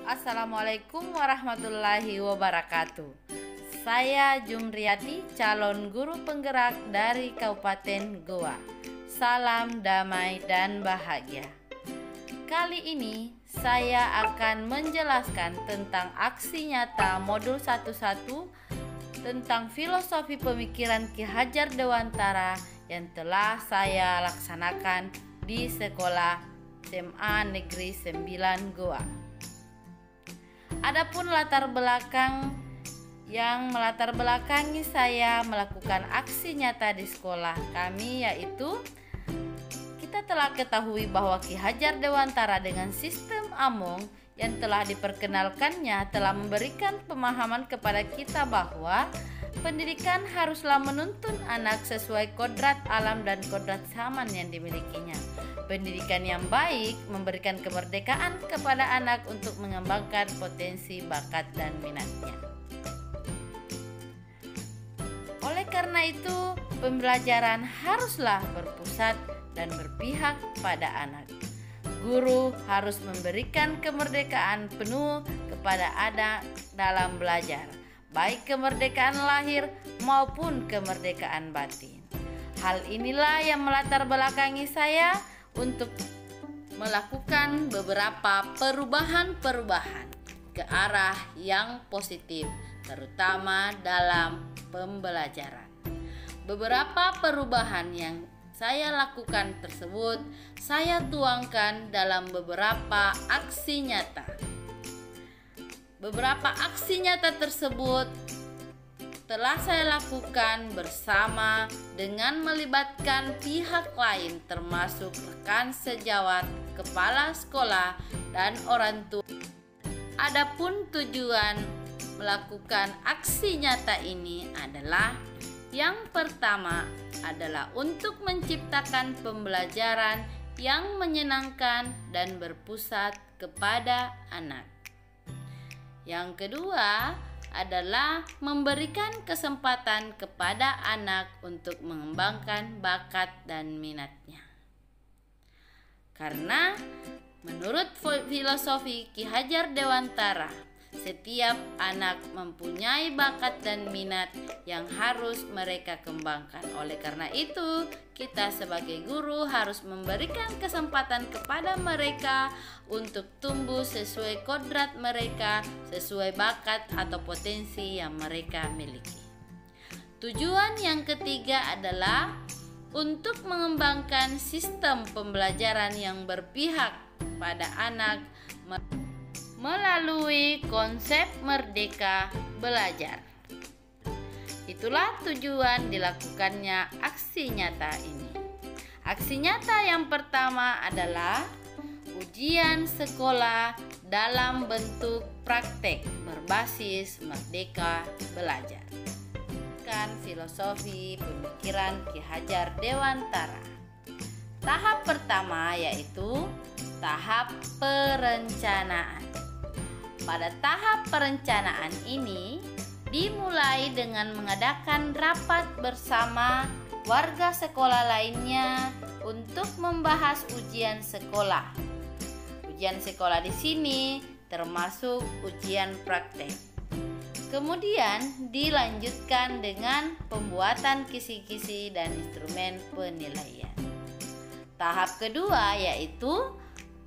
Assalamualaikum warahmatullahi wabarakatuh. Saya Jumriyati, calon guru penggerak dari Kabupaten Goa. Salam damai dan bahagia. Kali ini saya akan menjelaskan tentang aksi nyata modul 11 tentang filosofi pemikiran Ki Hajar Dewantara yang telah saya laksanakan di sekolah SMA Negeri 9 Goa. Adapun latar belakang yang melatar belakangi saya melakukan aksi nyata di sekolah kami, yaitu kita telah ketahui bahwa Ki Hajar Dewantara dengan sistem Among yang telah diperkenalkannya telah memberikan pemahaman kepada kita bahwa pendidikan haruslah menuntun anak sesuai kodrat alam dan kodrat zaman yang dimilikinya. Pendidikan yang baik memberikan kemerdekaan kepada anak untuk mengembangkan potensi, bakat, dan minatnya. Oleh karena itu, pembelajaran haruslah berpusat dan berpihak pada anak. Guru harus memberikan kemerdekaan penuh kepada anak dalam belajar, baik kemerdekaan lahir maupun kemerdekaan batin. Hal inilah yang melatar belakangi saya untuk melakukan beberapa perubahan-perubahan ke arah yang positif, terutama dalam pembelajaran. Beberapa perubahan yang saya lakukan tersebut saya tuangkan dalam beberapa aksi nyata. Beberapa aksi nyata tersebut telah saya lakukan bersama dengan melibatkan pihak lain termasuk rekan sejawat, kepala sekolah, dan orang tua. Adapun tujuan melakukan aksi nyata ini adalah yang pertama adalah untuk menciptakan pembelajaran yang menyenangkan dan berpusat kepada anak. Yang kedua adalah memberikan kesempatan kepada anak untuk mengembangkan bakat dan minatnya. Karena menurut filosofi Ki Hajar Dewantara, setiap anak mempunyai bakat dan minat yang harus mereka kembangkan. Oleh karena itu, kita sebagai guru harus memberikan kesempatan kepada mereka untuk tumbuh sesuai kodrat mereka, sesuai bakat atau potensi yang mereka miliki. Tujuan yang ketiga adalah untuk mengembangkan sistem pembelajaran yang berpihak pada anak melalui konsep merdeka belajar. Itulah tujuan dilakukannya aksi nyata ini. Aksi nyata yang pertama adalah ujian sekolah dalam bentuk praktek berbasis merdeka belajar. Filosofi pemikiran Ki Hajar Dewantara. Tahap pertama yaitu tahap perencanaan. Pada tahap perencanaan ini dimulai dengan mengadakan rapat bersama warga sekolah lainnya untuk membahas ujian sekolah. Ujian sekolah di sini termasuk ujian praktek. Kemudian dilanjutkan dengan pembuatan kisi-kisi dan instrumen penilaian. Tahap kedua yaitu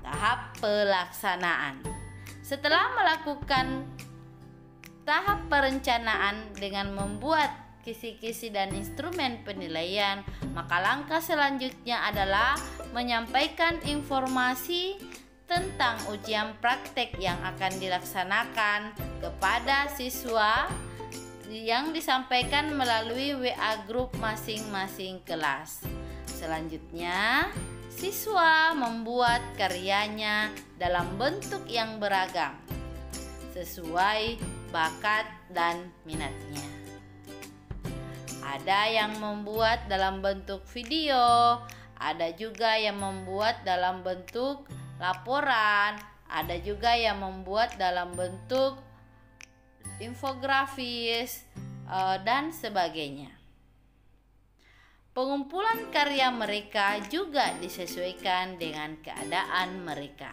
tahap pelaksanaan. Setelah melakukan tahap perencanaan dengan membuat kisi-kisi dan instrumen penilaian, maka langkah selanjutnya adalah menyampaikan informasi tentang ujian praktek yang akan dilaksanakan kepada siswa yang disampaikan melalui WA grup masing-masing kelas. Selanjutnya, siswa membuat karyanya dalam bentuk yang beragam sesuai bakat dan minatnya. Ada yang membuat dalam bentuk video, ada juga yang membuat dalam bentuk laporan, ada juga yang membuat dalam bentuk infografis dan sebagainya. Pengumpulan karya mereka juga disesuaikan dengan keadaan mereka.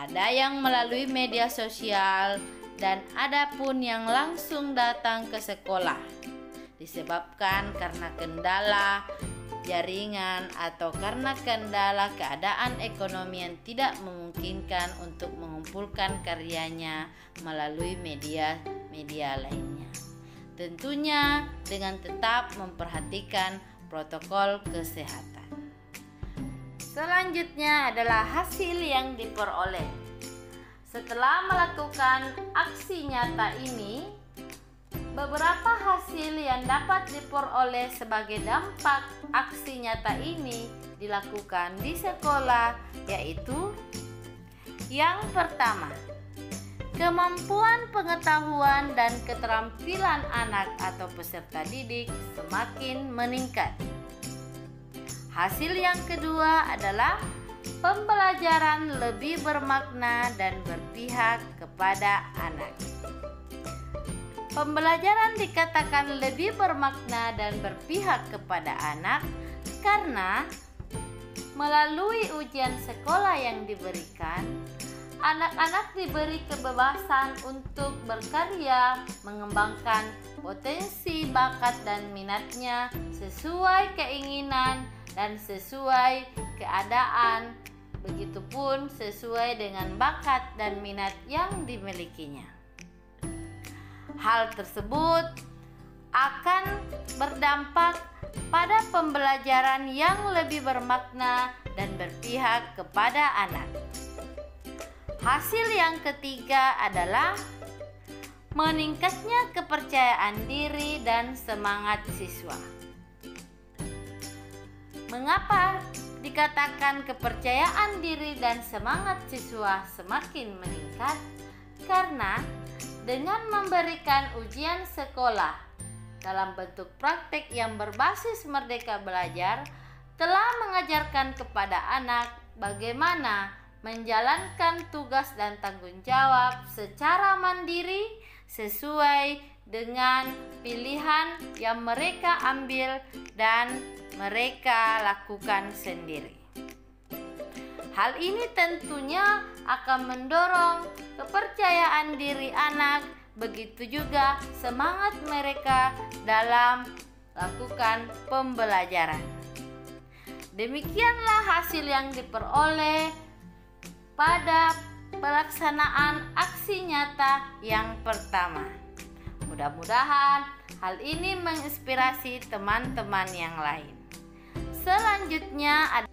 ada yang melalui media sosial, dan ada pun yang langsung datang ke sekolah. Disebabkan karena kendala jaringan atau karena kendala keadaan ekonomi yang tidak memungkinkan untuk mengumpulkan karyanya melalui media lainnya. Tentunya dengan tetap memperhatikan protokol kesehatan. Selanjutnya adalah hasil yang diperoleh. Setelah melakukan aksi nyata ini, beberapa hasil yang dapat diperoleh sebagai dampak aksi nyata ini dilakukan di sekolah, yaitu yang pertama, kemampuan pengetahuan dan keterampilan anak atau peserta didik semakin meningkat. Hasil yang kedua adalah pembelajaran lebih bermakna dan berpihak kepada anak. Pembelajaran dikatakan lebih bermakna dan berpihak kepada anak karena melalui ujian sekolah yang diberikan, anak-anak diberi kebebasan untuk berkarya, mengembangkan potensi, bakat, dan minatnya sesuai keinginan dan sesuai keadaan, begitupun sesuai dengan bakat dan minat yang dimilikinya. Hal tersebut akan berdampak pada pembelajaran yang lebih bermakna dan berpihak kepada anak. Hasil yang ketiga adalah meningkatnya kepercayaan diri dan semangat siswa. Mengapa dikatakan kepercayaan diri dan semangat siswa semakin meningkat? Karena dengan memberikan ujian sekolah dalam bentuk praktik yang berbasis Merdeka Belajar telah mengajarkan kepada anak bagaimana menjalankan tugas dan tanggung jawab secara mandiri sesuai dengan pilihan yang mereka ambil dan mereka lakukan sendiri. Hal ini tentunya akan mendorong kepercayaan diri anak, begitu juga semangat mereka dalam lakukan pembelajaran. Demikianlah hasil yang diperoleh pada pelaksanaan aksi nyata yang pertama. Mudah-mudahan hal ini menginspirasi teman-teman yang lain. Selanjutnya,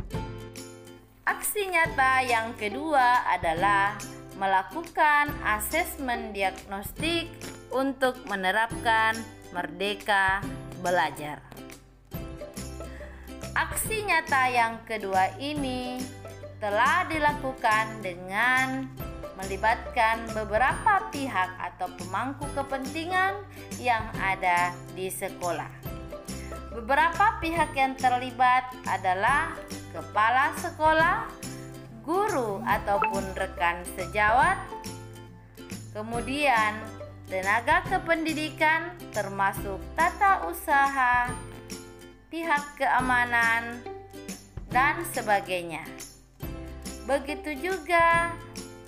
aksi nyata yang kedua adalah melakukan asesmen diagnostik untuk menerapkan Merdeka Belajar. Aksi nyata yang kedua ini telah dilakukan dengan melibatkan beberapa pihak atau pemangku kepentingan yang ada di sekolah. Beberapa pihak yang terlibat adalah kepala sekolah, guru ataupun rekan sejawat, kemudian tenaga kependidikan termasuk tata usaha, pihak keamanan, dan sebagainya. Begitu juga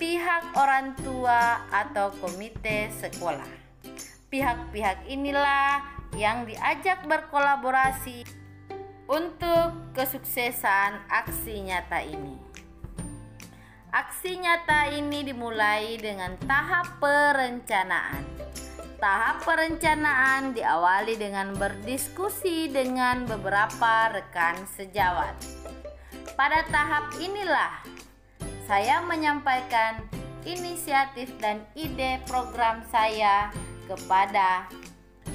pihak orang tua atau komite sekolah. Pihak-pihak inilah yang diajak berkolaborasi untuk kesuksesan aksi nyata ini. Aksi nyata ini dimulai dengan tahap perencanaan. Tahap perencanaan diawali dengan berdiskusi dengan beberapa rekan sejawat. Pada tahap inilah saya menyampaikan inisiatif dan ide program saya kepada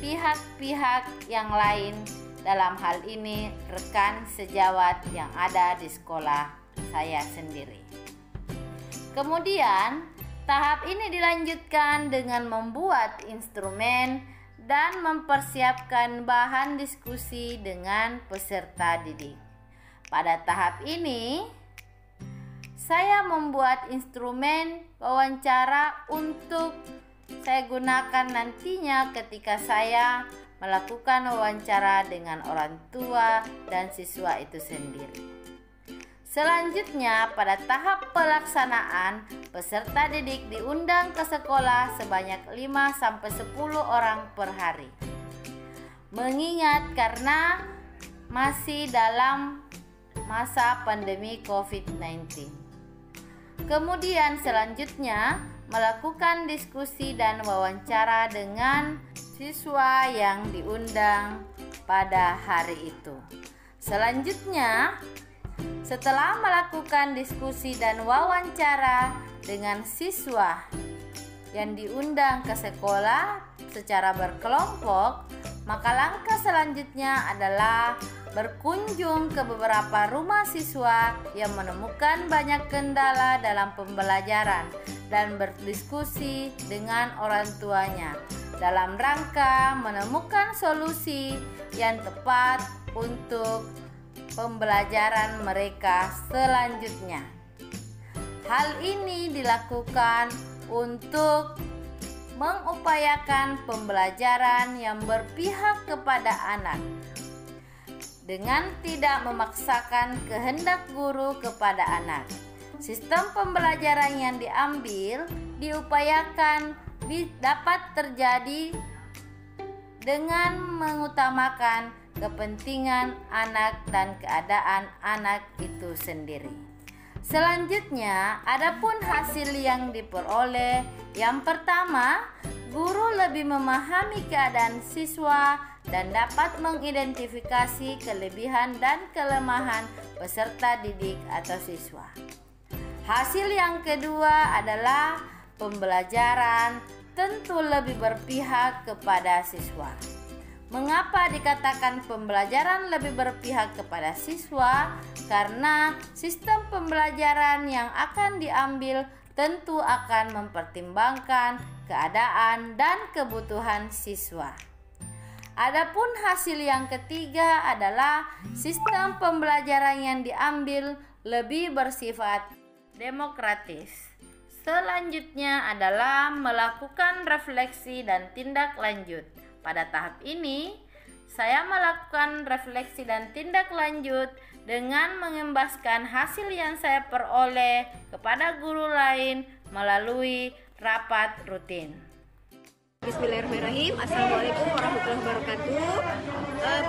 pihak-pihak yang lain, dalam hal ini rekan sejawat yang ada di sekolah saya sendiri. Kemudian tahap ini dilanjutkan dengan membuat instrumen dan mempersiapkan bahan diskusi dengan peserta didik. Pada tahap ini saya membuat instrumen wawancara untuk saya gunakan nantinya ketika saya melakukan wawancara dengan orang tua dan siswa itu sendiri. Selanjutnya, pada tahap pelaksanaan, peserta didik diundang ke sekolah sebanyak 5-10 orang per hari. Mengingat karena masih dalam masa pandemi COVID-19. Kemudian selanjutnya, melakukan diskusi dan wawancara dengan siswa yang diundang pada hari itu. Selanjutnya, setelah melakukan diskusi dan wawancara dengan siswa yang diundang ke sekolah secara berkelompok, maka langkah selanjutnya adalah berkunjung ke beberapa rumah siswa yang menemukan banyak kendala dalam pembelajaran dan berdiskusi dengan orang tuanya dalam rangka menemukan solusi yang tepat untuk pembelajaran mereka selanjutnya. Hal ini dilakukan untuk mengupayakan pembelajaran yang berpihak kepada anak dengan tidak memaksakan kehendak guru kepada anak. Sistem pembelajaran yang diambil diupayakan dapat terjadi dengan mengutamakan kepentingan anak dan keadaan anak itu sendiri. Selanjutnya, adapun hasil yang diperoleh, yang pertama, guru lebih memahami keadaan siswa dan dapat mengidentifikasi kelebihan dan kelemahan peserta didik atau siswa. Hasil yang kedua adalah pembelajaran tentu lebih berpihak kepada siswa. Mengapa dikatakan pembelajaran lebih berpihak kepada siswa? Karena sistem pembelajaran yang akan diambil tentu akan mempertimbangkan keadaan dan kebutuhan siswa. Adapun hasil yang ketiga adalah sistem pembelajaran yang diambil lebih bersifat demokratis. Selanjutnya adalah melakukan refleksi dan tindak lanjut. Pada tahap ini, saya melakukan refleksi dan tindak lanjut dengan mengembaskan hasil yang saya peroleh kepada guru lain melalui rapat rutin. Bismillahirrahmanirrahim. Assalamualaikum warahmatullahi wabarakatuh.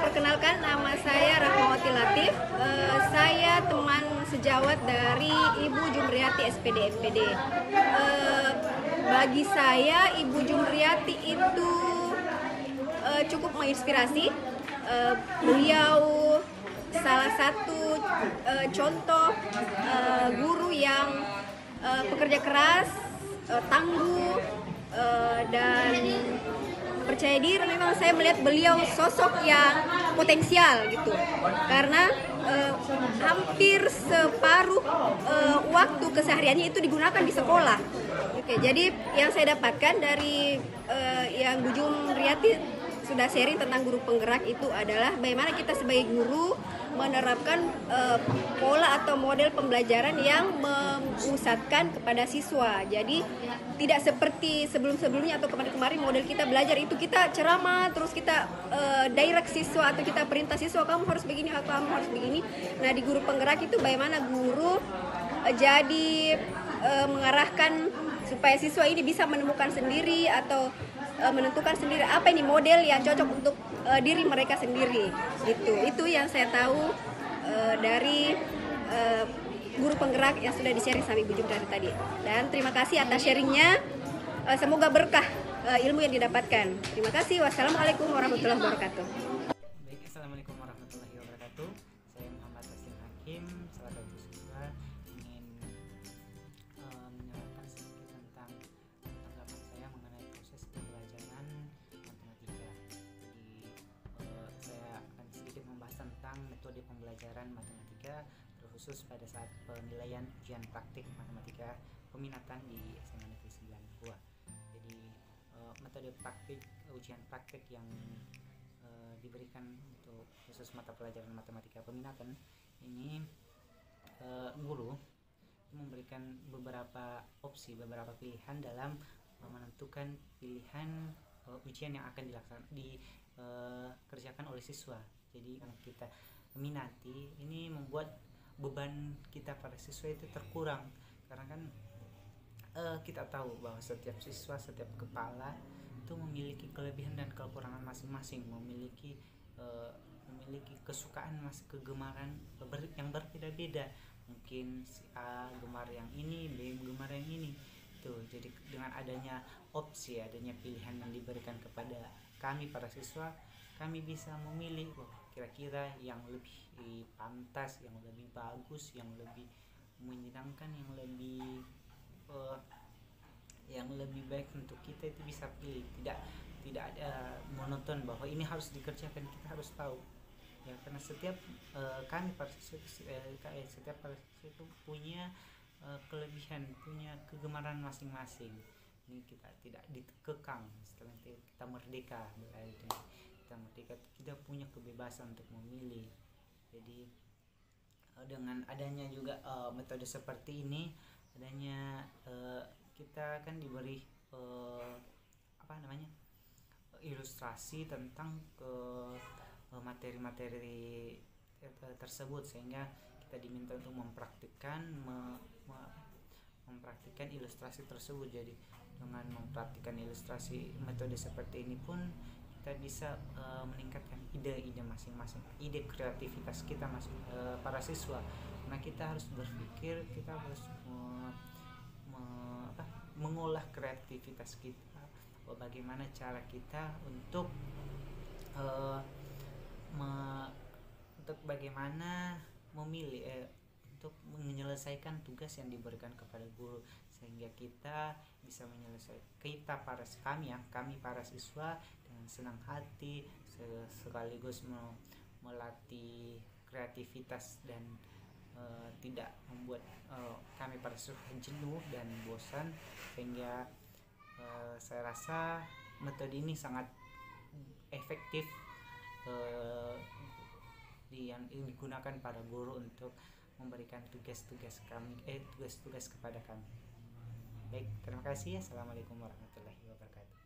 Perkenalkan, nama saya Rahmawati Latif. Saya teman sejawat dari Ibu Jumriyati SPD MPD. Bagi saya, Ibu Jumriyati itu cukup menginspirasi. Beliau salah satu contoh guru yang pekerja keras, tangguh, dan percaya diri. Memang saya melihat beliau sosok yang potensial gitu, karena hampir separuh waktu kesehariannya itu digunakan di sekolah. Oke, jadi yang saya dapatkan dari yang Bu Jumriyati sudah sharing tentang guru penggerak itu adalah bagaimana kita sebagai guru menerapkan pola atau model pembelajaran yang memusatkan kepada siswa. Jadi tidak seperti sebelum-sebelumnya atau kemarin-kemarin model kita belajar itu kita ceramah terus kita direct siswa atau kita perintah siswa kamu harus begini, kamu harus begini. Nah, di guru penggerak itu bagaimana guru jadi mengarahkan supaya siswa ini bisa menemukan sendiri atau menentukan sendiri apa ini model yang cocok untuk diri mereka sendiri gitu. Itu yang saya tahu dari guru penggerak yang sudah di-sharing sama Ibu Jumriyati tadi. Dan terima kasih atas sharingnya. Semoga berkah ilmu yang didapatkan. Terima kasih. Wassalamualaikum warahmatullahi wabarakatuh. Baik, assalamualaikum warahmatullahi wabarakatuh. Saya Muhammad Taslim Hakim, salah satu siswa, ingin menyampaikan sedikit tentang tanggapan saya mengenai proses pembelajaran matematika. Jadi saya akan sedikit membahas tentang metode pembelajaran matematika, terkhusus pada saat penilaian ujian praktik matematika peminatan di SMA Negeri 9 Goa. Jadi metode praktik ujian praktik yang diberikan untuk khusus mata pelajaran matematika peminatan ini, guru memberikan beberapa opsi, beberapa pilihan dalam menentukan pilihan ujian yang akan dikerjakan oleh siswa. Jadi yang kita minati ini membuat beban kita para siswa itu terkurang, karena kan kita tahu bahwa setiap siswa, setiap kepala itu memiliki kelebihan dan kekurangan masing-masing, memiliki kesukaan, kegemaran yang berbeda-beda. Mungkin si A gemar yang ini, B gemar yang ini. Tuh, jadi dengan adanya opsi, adanya pilihan yang diberikan kepada kami para siswa, kami bisa memilih kira-kira yang lebih pantas, yang lebih bagus, yang lebih menyenangkan, yang lebih baik untuk kita itu bisa pilih. Tidak ada monoton bahwa ini harus dikerjakan, kita harus tahu ya, karena setiap kami para siswa setiap para siswa itu punya kelebihan, punya kegemaran masing-masing. Ini kita tidak dikekang, setelah kita merdeka, kita merdeka, kita punya kebebasan untuk memilih. Jadi dengan adanya juga metode seperti ini, adanya kita kan diberi ilustrasi tentang materi-materi tersebut, sehingga kita diminta untuk mempraktikkan ilustrasi tersebut. Jadi dengan mempraktikkan ilustrasi metode seperti ini pun kita bisa meningkatkan ide-ide masing-masing, ide kreativitas kita para siswa. Nah, kita harus berpikir, kita harus mengolah kreativitas kita, bagaimana cara kita untuk bagaimana memilih untuk menyelesaikan tugas yang diberikan kepada guru, sehingga kita bisa menyelesaikan, kami para siswa dengan senang hati, sekaligus melatih kreativitas dan tidak membuat kami para siswa jenuh dan bosan. Sehingga saya rasa metode ini sangat efektif yang digunakan para guru untuk memberikan tugas-tugas kepada kami. Baik, terima kasih. Assalamualaikum warahmatullahi wabarakatuh.